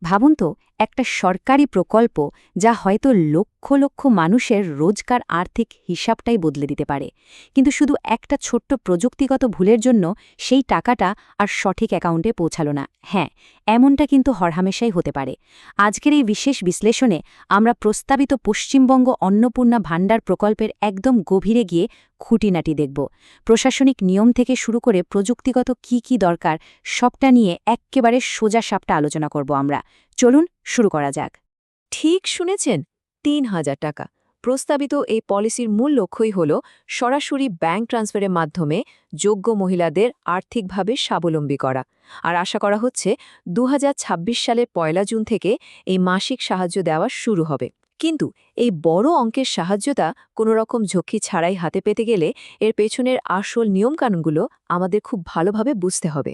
ভাবুন তো, একটা সরকারি প্রকল্প যা হয়তো লক্ষ লক্ষ মানুষের রোজকার আর্থিক হিসাবটাই বদলে দিতে পারে, কিন্তু শুধু একটা ছোট্ট প্রযুক্তিগত ভুলের জন্য সেই টাকাটা আর সঠিক অ্যাকাউন্টে পৌঁছালো না। হ্যাঁ, এমনটা কিন্তু হরহামেশাই হতে পারে। আজকের এই বিশেষ বিশ্লেষণে আমরা প্রস্তাবিত পশ্চিমবঙ্গ অন্নপূর্ণা ভাণ্ডার প্রকল্পের একদম গভীরে গিয়ে খুঁটিনাটি দেখব। প্রশাসনিক নিয়ম থেকে শুরু করে প্রযুক্তিগত কি দরকার, সবটা নিয়ে এক্কেবারে সোজা সাপটা আলোচনা করব আমরা। চলুন শুরু করা যাক। ঠিক শুনেছেন, ৩,০০০ টাকা। প্রস্তাবিত এই পলিসির মূল লক্ষ্যই হল সরাসরি ব্যাংক ট্রান্সফারের মাধ্যমে যোগ্য মহিলাদের আর্থিকভাবে স্বাবলম্বী করা। আর আশা করা হচ্ছে ২০২৬ সালের ১ জুন থেকে এই মাসিক সাহায্য দেওয়া শুরু হবে। কিন্তু এই বড় অঙ্কের সাহায্যটা কোনো রকম ঝক্কি ছাড়াই হাতে পেতে গেলে এর পেছনের আসল নিয়মকানুনগুলো আমাদের খুব ভালোভাবে বুঝতে হবে।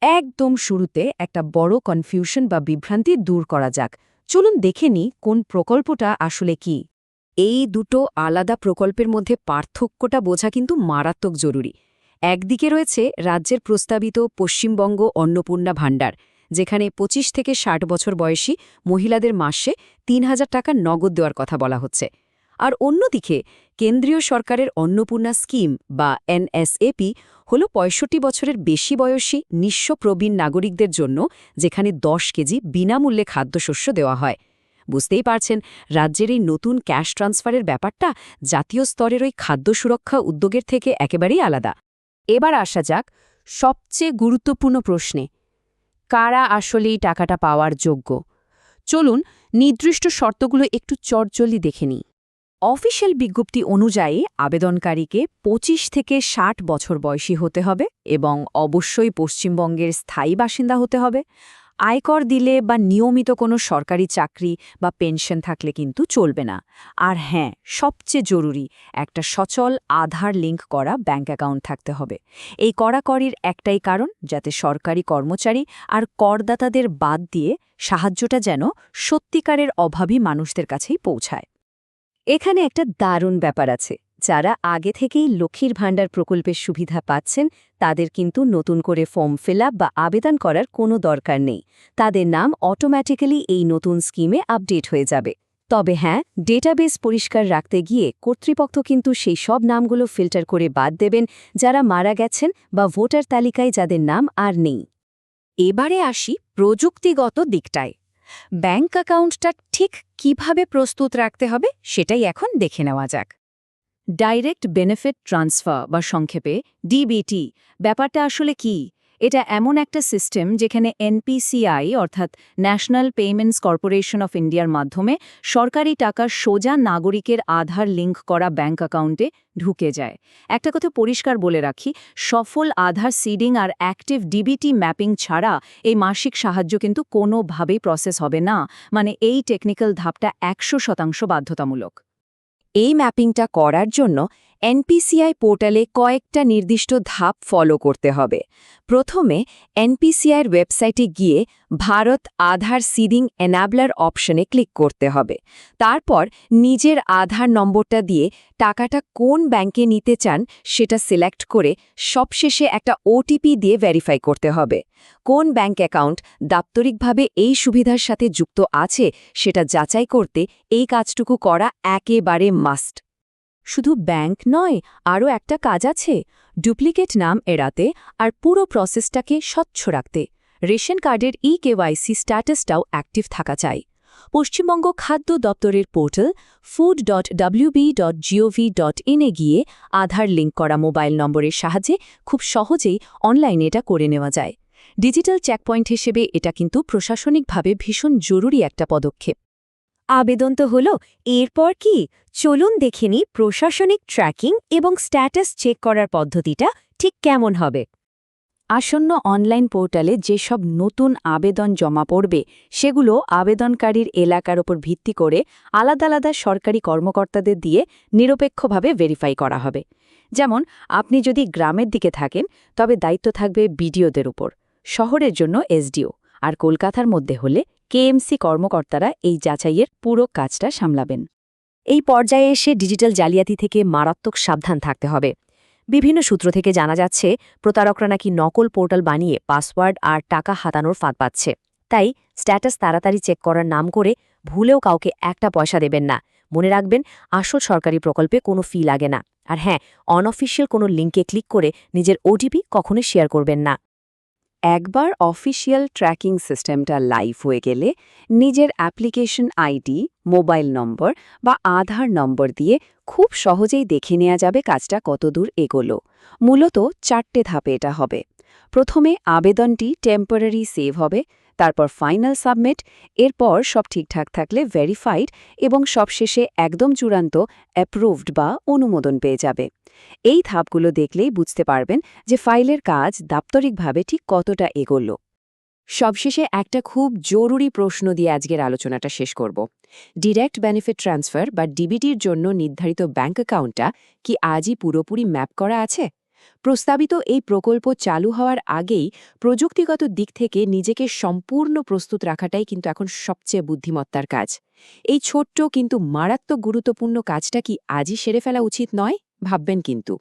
একদম শুরুতে একটা বড় কনফিউশন বা বিভ্রান্তি দূর করা যাক। চলুন দেখে নিই কোন প্রকল্পটা আসলে কি। এই দুটো আলাদা প্রকল্পের মধ্যে পার্থক্যটা বোঝা কিন্তু মারাত্মক জরুরি। একদিকে রয়েছে রাজ্যের প্রস্তাবিত পশ্চিমবঙ্গ অন্নপূর্ণা ভাণ্ডার, যেখানে ২৫ থেকে ৬০ বছর বয়সী মহিলাদের মাসে ৩,০০০ টাকা নগদ দেওয়ার কথা বলা হচ্ছে। আর অন্যদিকে কেন্দ্রীয় সরকারের অন্নপূর্ণা স্কিম বা এনএসএপি হল ৬৫ বছরের বেশি বয়সী নিঃস্ব প্রবীণ নাগরিকদের জন্য, যেখানে ১০ কেজি বিনামূল্যে খাদ্যশস্য দেওয়া হয়। বুঝতেই পারছেন, রাজ্যের এই নতুন ক্যাশ ট্রান্সফারের ব্যাপারটা জাতীয় স্তরের ওই খাদ্য সুরক্ষা উদ্যোগের থেকে একেবারেই আলাদা। এবার আসা যাক সবচেয়ে গুরুত্বপূর্ণ প্রশ্নে, কারা আসলেই টাকাটা পাওয়ার যোগ্য। চলুন নির্দিষ্ট শর্তগুলো একটু চটজলদি দেখে নিই। অফিসিয়াল বিজ্ঞপ্তি অনুযায়ী আবেদনকারীকে ২৫ থেকে ৬০ বছর বয়সী হতে হবে এবং অবশ্যই পশ্চিমবঙ্গের স্থায়ী বাসিন্দা হতে হবে। আয়কর দিলে বা নিয়মিত কোনো সরকারি চাকরি বা পেনশন থাকলে কিন্তু চলবে না। আর হ্যাঁ, সবচেয়ে জরুরি, একটা সচল আধার লিঙ্ক করা ব্যাংক অ্যাকাউন্ট থাকতে হবে। এই কড়াকড়ির একটাই কারণ, যাতে সরকারি কর্মচারী আর করদাতাদের বাদ দিয়ে সাহায্যটা যেন সত্যিকারের অভাবী মানুষদের কাছেই পৌঁছায়। এখানে একটা দারুণ ব্যাপার আছে। যারা আগে থেকেই লক্ষ্মীর ভাণ্ডার প্রকল্পের সুবিধা পাচ্ছেন, তাদের কিন্তু নতুন করে ফর্ম ফিল আপ বা আবেদন করার কোনো দরকার নেই। তাদের নাম অটোম্যাটিক্যালি এই নতুন স্কিমে আপডেট হয়ে যাবে। তবে হ্যাঁ, ডেটাবেস পরিষ্কার রাখতে গিয়ে কর্তৃপক্ষ কিন্তু সেই সব নামগুলো ফিল্টার করে বাদ দেবেন যারা মারা গেছেন বা ভোটার তালিকায় যাদের নাম আর নেই। এবারে আসি প্রযুক্তিগত দিকটায়। ব্যাংক অ্যাকাউন্টটা ঠিক কিভাবে প্রস্তুত রাখতে হবে সেটাই এখন দেখে নেওয়া যাক। ডাইরেক্ট বেনিফিট ট্রান্সফার বা সংক্ষেপে ডিবিটি ব্যাপারটা আসলে কি? এটা এমন একটা সিস্টেম যেখানে এনপিসিআই অর্থাৎ ন্যাশনাল পেমেন্টস কর্পোরেশন অফ ইন্ডিয়ার মাধ্যমে সরকারি টাকা সোজা নাগরিকের আধার লিঙ্ক করা ব্যাংক অ্যাকাউন্টে ঢুকে যায়। একটা কথা পরিষ্কার বলে রাখি, সফল আধার সিডিং আর অ্যাক্টিভ ডিবিটি ম্যাপিং ছাড়া এই মাসিক সাহায্য কিন্তু কোনোভাবেই প্রসেস হবে না। মানে এই টেকনিক্যাল ধাপটা ১০০% বাধ্যতামূলক। এই ম্যাপিংটা করার জন্য এনপিসিআই পোর্টালে কয়েকটা নির্দিষ্ট ধাপ ফলো করতে হবে। প্রথমে এনপিসিআইয়ের ওয়েবসাইটে গিয়ে ভারত আধার সিডিং এনাবলার অপশনে ক্লিক করতে হবে। তারপর নিজের আধার নম্বরটা দিয়ে টাকাটা কোন ব্যাংকে নিতে চান সেটা সিলেক্ট করে সবশেষে একটা ওটিপি দিয়ে ভেরিফাই করতে হবে। কোন ব্যাংক অ্যাকাউন্ট দাপ্তরিকভাবে এই সুবিধার সাথে যুক্ত আছে সেটা যাচাই করতে এই কাজটুকু করা একেবারে মাস্ট। শুধু ব্যাংক নয়, আরও একটা কাজ আছে, ডুপ্লিকেট নাম এড়াতে আর পুরো প্রসেসটাকে স্বচ্ছ রাখতে রেশন কার্ডের কেওয়াইসি স্ট্যাটাসটাও অ্যাক্টিভ থাকা চাই। পশ্চিমবঙ্গ খাদ্য দপ্তরের পোর্টাল food.wb.gov.in এ গিয়ে আধার লিঙ্ক করা মোবাইল নম্বরের সাহায্যে খুব সহজেই অনলাইনে এটা করে নেওয়া যায়। ডিজিটাল চেকপয়েন্ট হিসেবে এটা কিন্তু প্রশাসনিকভাবে ভীষণ জরুরি একটা পদক্ষেপ। আবেদন তো হলো, এরপর কি? চলুন দেখে নিই প্রশাসনিক ট্র্যাকিং এবং স্ট্যাটাস চেক করার পদ্ধতিটা ঠিক কেমন হবে। আসন্ন অনলাইন পোর্টালে যেসব নতুন আবেদন জমা পড়বে সেগুলো আবেদনকারীর এলাকার ওপর ভিত্তি করে আলাদা আলাদা সরকারি কর্মকর্তাদের দিয়ে নিরপেক্ষভাবে ভেরিফাই করা হবে। যেমন আপনি যদি গ্রামের দিকে থাকেন তবে দায়িত্ব থাকবে বিডিওদের উপর, শহরের জন্য এসডিও, আর কলকাতার মধ্যে হলে কেএমসি কর্মকর্তারা এই যাচাইয়ের পুরো কাজটা সামলাবেন। এই পর্যায়ে এসে ডিজিটাল জালিয়াতি থেকে মারাত্মক সাবধান থাকতে হবে। বিভিন্ন সূত্র থেকে জানা যাচ্ছে প্রতারকরা নাকি নকল পোর্টাল বানিয়ে পাসওয়ার্ড আর টাকা হাতানোর ফাঁদ পাচ্ছে। তাই স্ট্যাটাস তাড়াতাড়ি চেক করার নাম করে ভুলেও কাউকে একটা পয়সা দেবেন না। মনে রাখবেন, আসল সরকারি প্রকল্পে কোনো ফি লাগে না। আর হ্যাঁ, অনঅফিসিয়াল কোনো লিঙ্কে ক্লিক করে নিজের ওটিপি কখনোই শেয়ার করবেন না। একবার অফিসিয়াল ট্র্যাকিং সিস্টেমটা লাইভ হয়ে গেলে নিজের অ্যাপ্লিকেশন আইডি, মোবাইল নম্বর বা আধার নম্বর দিয়ে খুব সহজেই দেখে নেওয়া যাবে কাজটা কতদূর এগোলো। মূলত 4টে ধাপে এটা হবে। প্রথমে আবেদনটি টেম্পোরারি সেভ হবে, তারপর ফাইনাল সাবমিট, এরপর সব ঠিকঠাক থাকলে ভেরিফাইড এবং সবশেষে একদম চূড়ান্ত অ্যাপ্রুভড বা অনুমোদন পেয়ে যাবে। এই ধাপগুলো দেখলেই বুঝতে পারবেন যে ফাইলের কাজ দাপ্তরিকভাবে ঠিক কতটা এগোলো। সবশেষে একটা খুব জরুরি প্রশ্ন দিয়ে আজকের আলোচনাটা শেষ করব। ডিরেক্ট বেনিফিট ট্রান্সফার বা ডিবিটির জন্য নির্ধারিত ব্যাংক অ্যাকাউন্টটা কি আজই পুরোপুরি ম্যাপ করা আছে? প্রস্তাবিত এই প্রকল্প চালু হওয়ার আগেই প্রযুক্তিগত দিক থেকে নিজেকে সম্পূর্ণ প্রস্তুত রাখাটাই কিন্তু এখন সবচেয়ে বুদ্ধিমত্তার কাজ। এই ছোট্ট কিন্তু মারাত্মক গুরুত্বপূর্ণ কাজটা কি আজই সেরে ফেলা উচিত নয়? ভাববেন কিন্তু।